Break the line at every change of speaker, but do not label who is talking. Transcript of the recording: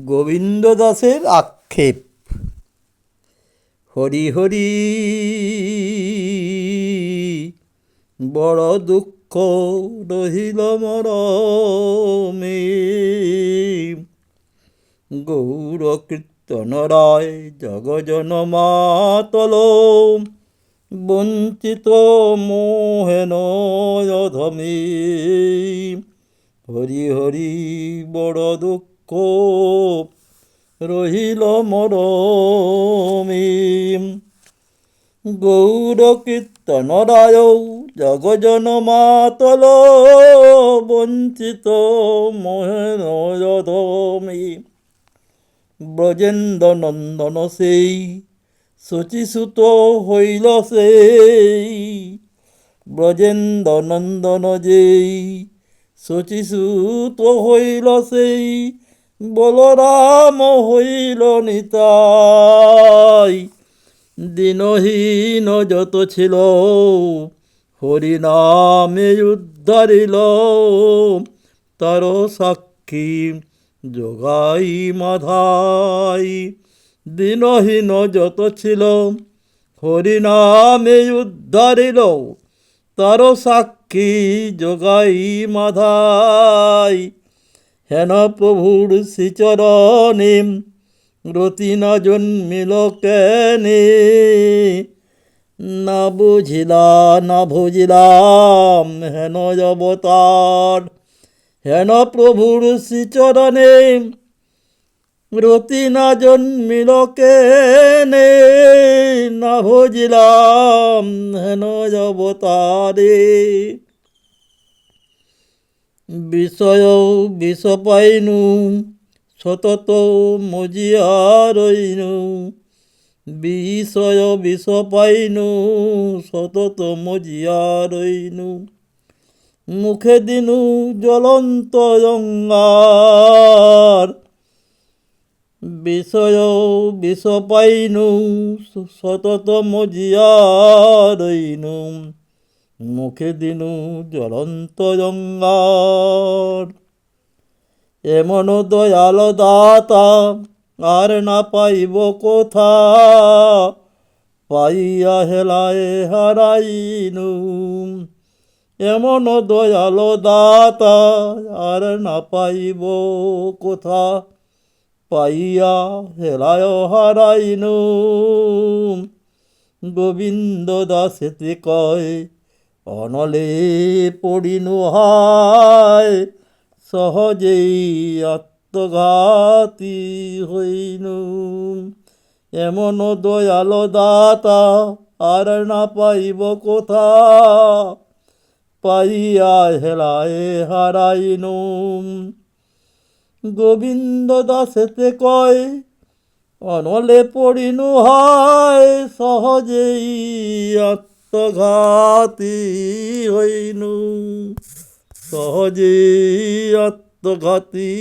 গোবিন্দ দাসের আক্ষেপ। হরি হরি বড় দুঃখ রহিল মরমে, গৌর কীর্তন রায় জগজন মাতল, বঞ্চিত মোহেন অধমে। হরি হরি বড় দুঃখ রহিল মরমে, গৌর কীর্তন রায় জগজন মাতল, বঞ্চিত মোহেন অধমে। ব্রজেন্দ্র নন্দন সেই শচীসুত হইল সেই, ব্রজেন্দ্র নন্দন যেই শচীসুত হইল সেই, বলরাম হইল নিতাই। দিনহীন যত ছিল হরিনামে উদ্ধারিল, তার সাক্ষী যোগাই মাধাই। দিনহীন যত ছিল হরিনামে উদ্ধারিল, তার সাক্ষী যোগাই মাধাই। হেন প্রভুর শ্রীচরণে রতি না জন্মিল কেনে, না বুঝিলাম হেন অবতার। হেন প্রভুর শ্রীচরণে রতি না জন্মিল কেনে, না বুঝিলাম হেন অবতারে। বিষয় বিষ পাইনু সতত মজিয়া রইনু, বিষয় বিষ পাইনু সতত মজিয়া রইনু। মুখে দিনু জ্বলন্ত অঙ্গার, বিষয় বিষ পাইনু সতত মজিয়া রইনু। মুখে দিনু জ্বলন্ত অঙ্গার, এমন দয়াল দাতা আর না পাইব কোথা, পাইয়া হেলায় হারাইনু। এমন দয়াল দাতা আর না পাইব কোথা, পাইয়া হেলায় হারাইনু। গোবিন্দ দাসেতে কয় অনলে পড়িনু হায়, সহজেই আত্মঘাতী হইনু। এমন দয়াল দাতা আর না পাইব কোথা, পাইয়া হেলায় হারাইনু। গোবিন্দ দাসেতে কয় অনলে পড়িনু হায়, সহজেই আত্মঘাতী হইনু। সহজেই আত্মঘাতী